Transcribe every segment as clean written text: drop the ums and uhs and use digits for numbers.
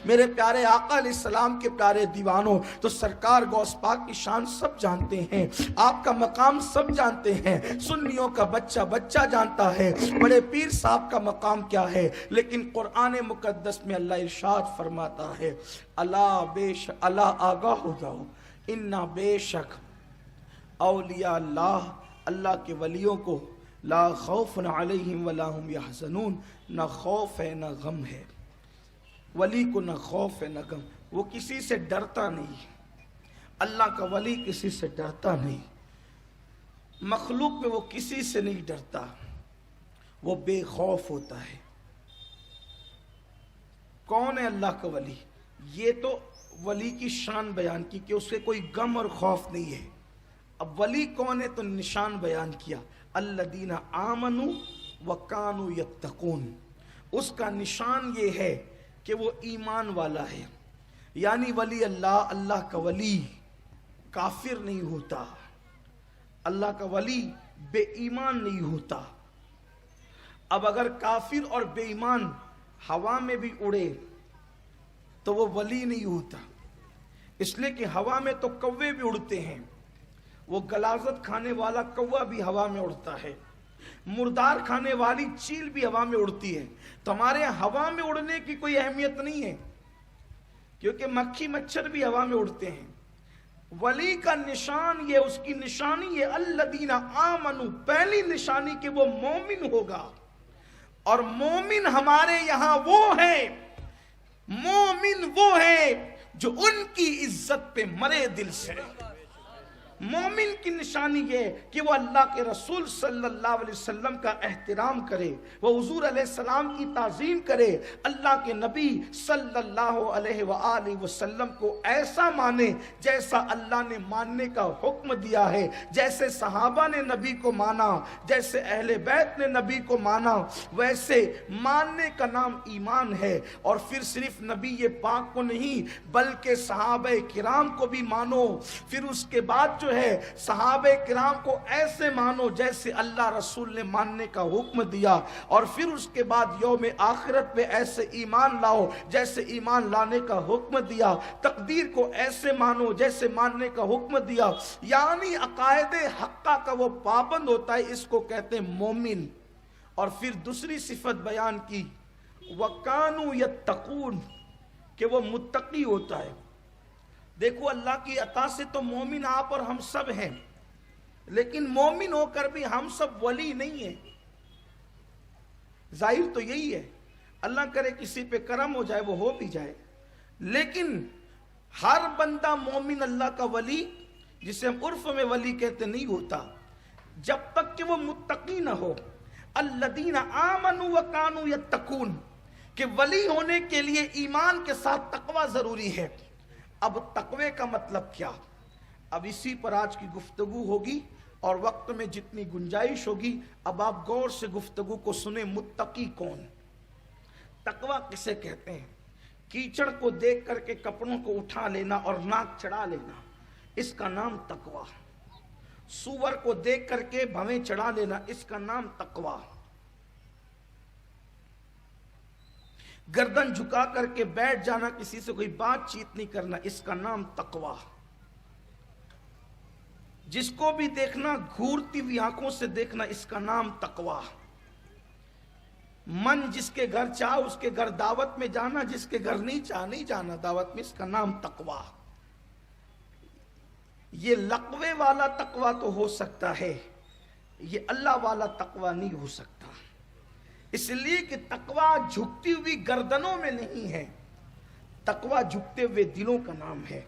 میرے پیارے آقا علیہ السلام کے پیارے دیوانوں، تو سرکار غوث پاک کی شان سب جانتے ہیں، آپ کا مقام سب جانتے ہیں، سنیوں کا بچہ بچہ جانتا ہے بڑے پیر صاحب کا مقام کیا ہے، لیکن قرآن مقدس میں اللہ ارشاد فرماتا ہے اللہ آگاہ ہو جاؤ، انا بے شک اولیاء اللہ، اللہ کے ولیوں کو لا خوف علیہم ولا ہم یحزنون، نہ خوف ہے نہ غم ہے، ولی کو نہ خوف ہے نہ غم، وہ کسی سے ڈرتا نہیں، اللہ کا ولی کسی سے ڈرتا نہیں، مخلوق میں وہ کسی سے نہیں ڈرتا، وہ بے خوف ہوتا ہے۔ کون ہے اللہ کا ولی؟ یہ تو ولی کی شان بیان کی کہ اس کے کوئی غم اور خوف نہیں ہے۔ اب ولی کون ہے تو نشان بیان کیا، الذین آمنوا وکانوا یتقون، اس کا نشان یہ ہے کہ وہ ایمان والا ہے، یعنی ولی اللہ، اللہ کا ولی کافر نہیں ہوتا، اللہ کا ولی بے ایمان نہیں ہوتا۔ اب اگر کافر اور بے ایمان ہوا میں بھی اڑے تو وہ ولی نہیں ہوتا، اس لیے کہ ہوا میں تو کوے بھی اڑتے ہیں، وہ غلاظت کھانے والا کوا بھی ہوا میں اڑتا ہے، مردار کھانے والی چیل بھی ہوا میں اڑتی ہے، تو ہمارے یہاں ہوا میں اڑنے کی کوئی اہمیت نہیں ہے، کیونکہ مکھی مچھر بھی ہوا میں اڑتے ہیں۔ ولی کا نشان یہ، اس کی نشانی یہ الذین آمنوا، پہلی نشانی کہ وہ مومن ہوگا، اور مومن ہمارے یہاں وہ ہے، مومن وہ ہے جو ان کی عزت پہ مرے دل سے۔ مومن کی نشانی یہ کہ وہ اللہ کے رسول صلی اللہ علیہ وسلم کا احترام کرے، وہ حضور علیہ السلام کی تعظیم کرے، اللہ کے نبی صلی اللہ علیہ وآلہ وسلم کو ایسا مانے جیسا اللہ نے ماننے کا حکم دیا ہے، جیسے صحابہ نے نبی کو مانا، جیسے اہل بیت نے نبی کو مانا، ویسے ماننے کا نام ایمان ہے۔ اور پھر صرف نبی پاک کو نہیں بلکہ صحابہ کرام کو بھی مانو، پھر اس کے بعد جو ہے صحابہ کرام کو ایسے مانو جیسے اللہ رسول نے ماننے کا حکم دیا، اور پھر اس کے بعد یوم آخرت پہ ایسے ایمان لاؤ جیسے ایمان لانے کا حکم دیا، تقدیر کو ایسے مانو جیسے ماننے کا حکم دیا، یعنی عقائد حقہ کا وہ پابند ہوتا ہے، اس کو کہتے ہیں مومن۔ اور پھر دوسری صفت بیان کی وَكَانُوا يَتَّقُونَ، کہ وہ متقی ہوتا ہے۔ دیکھو اللہ کی عطا سے تو مومن آپ اور ہم سب ہیں، لیکن مومن ہو کر بھی ہم سب ولی نہیں ہیں، ظاہر تو یہی ہے، اللہ کرے کسی پہ کرم ہو جائے وہ ہو بھی جائے، لیکن ہر بندہ مومن اللہ کا ولی جسے ہم عرف میں ولی کہتے نہیں ہوتا جب تک کہ وہ متقی نہ ہو۔ الذین آمنوا وکانوا یتقون، کہ ولی ہونے کے لیے ایمان کے ساتھ تقوی ضروری ہے۔ اب تقوی کا مطلب کیا؟ اب اسی پر آج کی گفتگو ہوگی، اور وقت میں جتنی گنجائش ہوگی اب آپ غور سے گفتگو کو سنیں۔ متقی کون؟ تقوی کسے کہتے ہیں؟ کیچڑ کو دیکھ کر کے کپڑوں کو اٹھا لینا اور ناک چڑھا لینا، اس کا نام تقوی۔ سور کو دیکھ کر کے بھویں چڑھا لینا، اس کا نام تقوی۔ گردن جھکا کر کے بیٹھ جانا، کسی سے کوئی بات چیت نہیں کرنا، اس کا نام تقوی۔ جس کو بھی دیکھنا گھورتی ہوئی آنکھوں سے دیکھنا، اس کا نام تقوی۔ من جس کے گھر چاہ اس کے گھر دعوت میں جانا، جس کے گھر نہیں چاہ نہیں جانا دعوت میں، اس کا نام تقوی۔ یہ لقوے والا تقوی تو ہو سکتا ہے، یہ اللہ والا تقوی نہیں ہو سکتا، اس لیے کہ تقوی جھکتی ہوئی گردنوں میں نہیں ہے، تقوی جھکتے ہوئے دلوں کا نام ہے۔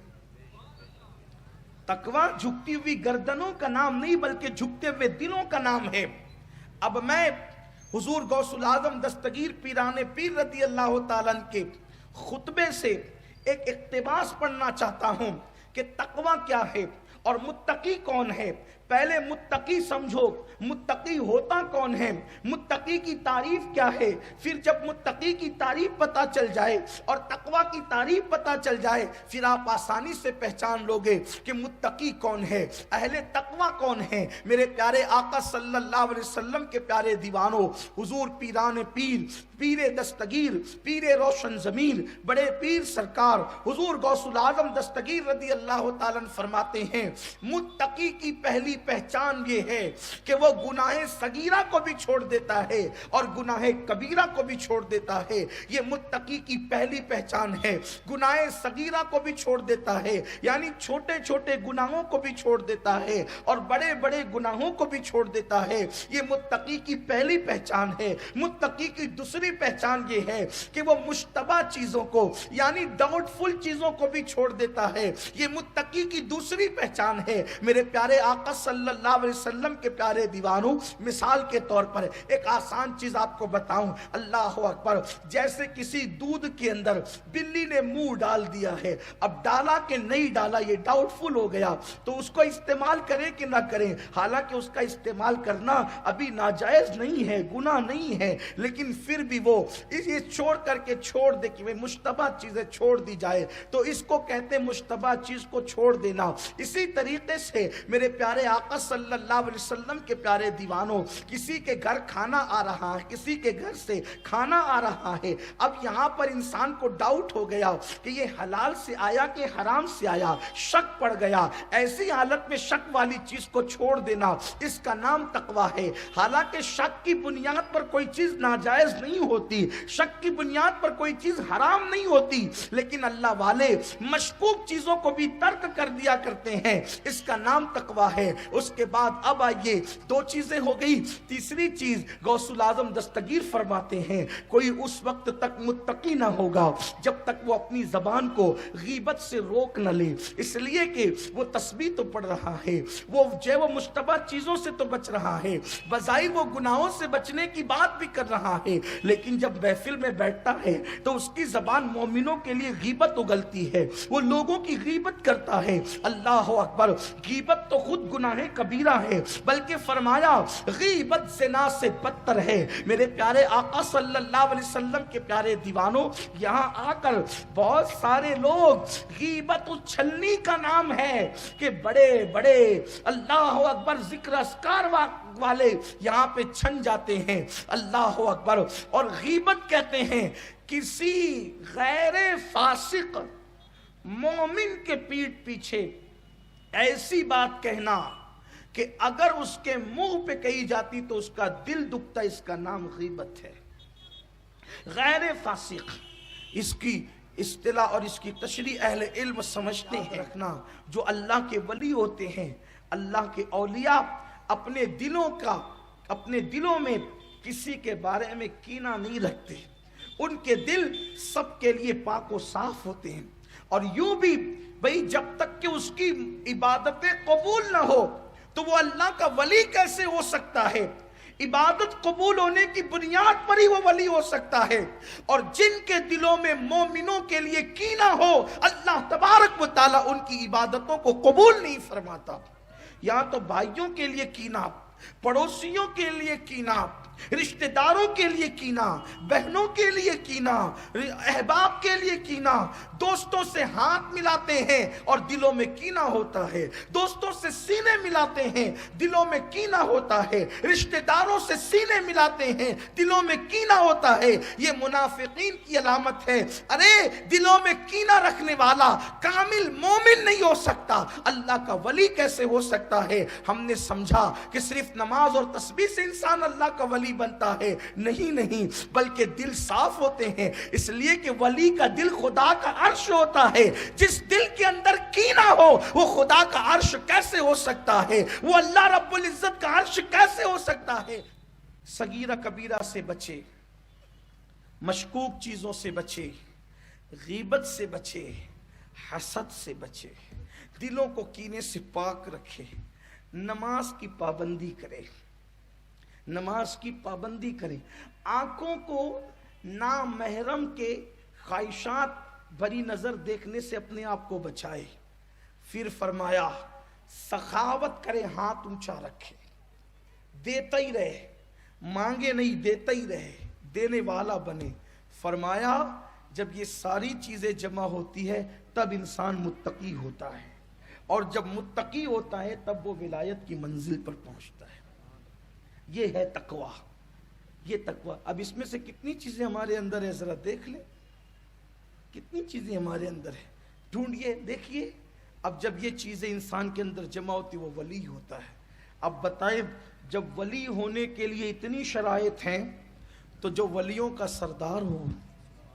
تقوی جھکتی ہوئی گردنوں کا نام نہیں بلکہ جھکتے ہوئے دلوں کا نام ہے۔ اب میں حضور غوث العظم دستگیر پیران پیر رضی اللہ تعالیٰ عنہ کے خطبے سے ایک اقتباس پڑھنا چاہتا ہوں کہ تقوی کیا ہے اور متقی کون ہے۔ पहले मुत्तकी समझो, मुत्तकी होता कौन है, मुत्तकी की तारीफ क्या है। फिर जब मुत्तकी की तारीफ पता चल जाए और तकवा की तारीफ पता चल जाए, फिर आप आसानी से पहचान लोगे कि मुत्तकी कौन है, अहले तकवा कौन है। मेरे प्यारे आका सल्लल्लाहु अलैहि वसल्लम के प्यारे दीवानों, हुजूर पीरान पीर, पीरे दस्तगीर, पीरे रोशन जमीर, बड़े पीर सरकार हुजूर गौसुल आजम दस्तगीर रदी अल्लाह ताला फरमाते हैं, मुत्तकी की पहली पहचान ये है कि वो गुनाह सगीरा को भी छोड़ देता है और गुनाह कबीरा को भी छोड़ देता है। ये मुत्तकी की पहली पहचान है। गुनाह सगीरा को भी छोड़ देता है, यानी छोटे छोटे गुनाहों को भी छोड़ देता है और बड़े बड़े गुनाहों को भी छोड़ देता है। ये मुत्तकी की पहली पहचान है। मुत्तकी की दूसरी पहचान ये है कि वो मुश्तबा चीजों को, यानी डाउटफुल चीजों को भी छोड़ देता है। ये मुत्तकी की दूसरी पहचान है। मेरे प्यारे आका सल्लल्लाहु अलैहि वसल्लम के प्यारे दीवानों, मिसाल के तौर पर एक आसान चीज आपको बताऊं, अल्लाह अकबर, जैसे किसी दूध के अंदर बिल्ली ने मुंह डाल दिया है, अब डाला कि नहीं डाला ये डाउटफुल हो गया, तो उसको इस्तेमाल करें कि ना करें। हालांकि उसका इस्तेमाल करना अभी नाजायज नहीं है, गुनाह नहीं है, लेकिन फिर भी वो इसे छोड़ करके छोड़ दे कि मुश्तबा चीजें छोड़ दी जाए, तो इसको कहते मुश्तबा चीज को छोड़ देना। इसी तरीके से मेरे प्यारे आका सल्लल्लाहु अलैहि वसल्लम के प्यारे दीवानों, किसी के घर खाना आ रहा है, किसी के घर से खाना आ रहा है, अब यहां पर इंसान को डाउट हो गया कि ये हलाल से आया कि हराम से आया, शक पड़ गया। ऐसी हालत में शक वाली चीज को छोड़ देना, इसका नाम तकवा है। हालांकि शक की बुनियाद पर कोई चीज नाजायज नहीं होती, शक की बुनियाद पर कोई चीज हराम नहीं होती, लेकिन अल्लाह वाले मशकूक चीजों को भी तर्क कर दिया करते हैं, इसका नाम तकवा है। उसके बाद अब आइए, दो चीजें हो गई, तीसरी चीज गौसुल आजम दस्तगीर फरमाते हैं, कोई उस वक्त तक मुत्तकी ना होगा जब तक वो अपनी जबान को गीबत से रोक न ले, इसलिए कि वो तस्बीह तो पढ़ रहा है, वो मुश्तबा चीजों से तो बच रहा है, बजाय वो गुनाहों से बचने की बात भी कर रहा है, लेकिन जब महफिल में बैठता है तो उसकी जबान मोमिनों के लिए गीबत उगलती है, वो लोगों की गीबत करता है। अल्लाह अकबर, गीबत तो खुद गुनाह कबीरा है, बल्कि फरमाया गीबत ज़िना से बदतर है। मेरे प्यारे आका सल्लल्लाहु अलैहि वसल्लम के प्यारे दीवानों, यहाँ आकर बहुत सारे लोग, गीबत उछलनी का नाम है कि बड़े बड़े अल्लाह अकबर जिक्र अस्कार वाले यहाँ पे छन जाते हैं, अल्लाह अकबर। और गीबत कहते हैं किसी गैर फासिक मोमिन के पीठ पीछे ऐसी बात कहना कि अगर उसके मुंह पे कही जाती तो उसका दिल दुखता, इसका नाम गीबत है। गैर फासिक, इसकी इस्तिला और इसकी तशरी अहले इल्म समझते हैं। रखना, जो अल्लाह के वली होते हैं, अल्लाह के औलिया, अपने दिलों में किसी के बारे में कीना नहीं रखते, उनके दिल सबके लिए पाक और साफ होते हैं। और यूं भी भाई, जब तक कि उसकी इबादतें कबूल ना हो तो वो अल्लाह का वली कैसे हो सकता है? इबादत कबूल होने की बुनियाद पर ही वो वली हो सकता है। और जिनके दिलों में मोमिनों के लिए कीना हो, अल्लाह तबारक व तआला उनकी इबादतों को कबूल नहीं फरमाता। यहाँ तो भाइयों के लिए कीना, पड़ोसियों के लिए कीना, रिश्तेदारों के लिए कीना, बहनों के लिए कीना, अहबाब के लिए कीना, दोस्तों से हाथ मिलाते हैं और दिलों में कीना होता है, दोस्तों से सीने मिलाते हैं, दिलों में कीना होता है, रिश्तेदारों से सीने मिलाते हैं, दिलों में कीना होता है। ये मुनाफिकीन की अलामत है। अरे दिलों में कीना रखने वाला कामिल मोमिन नहीं हो सकता, अल्लाह का वली कैसे हो सकता है? हमने समझा कि सिर्फ नमाज और तस्बीह से इंसान अल्लाह का वली बनता है, नहीं, बल्कि दिल साफ होते हैं। इसलिए कि वली का दिल खुदा का अर्श होता है। जिस दिल के अंदर कीना हो वो खुदा का अर्श कैसे हो सकता है? वो अल्लाह रब्बुल इज्जत का अर्श कैसे हो सकता है? सगीरा कबीरा से बचे, मशकूक चीजों से बचे, गीबत से बचे, हसद से बचे, दिलों को कीने से पाक रखे, नमाज की पाबंदी करे, नमाज की पाबंदी करें, आंखों को नामहरम के ख्वाहिशात भरी नजर देखने से अपने आप को बचाए। फिर फरमाया सखावत करे, हाथ ऊंचा रखे, देता ही रहे, मांगे नहीं देता ही रहे, देने वाला बने। फरमाया जब ये सारी चीजें जमा होती है तब इंसान मुत्तकी होता है, और जब मुत्तकी होता है तब वो विलायत की मंजिल पर पहुंचता है। ये है तकवा, ये तकवा। अब इसमें से कितनी चीजें हमारे अंदर है, जरा देख ले, कितनी चीजें हमारे अंदर है, ढूंढिए, देखिए। अब जब ये चीजें इंसान के अंदर जमा होती वो वली होता है। अब बताएं, जब वली होने के लिए इतनी शराइत हैं तो जो वलियों का सरदार हो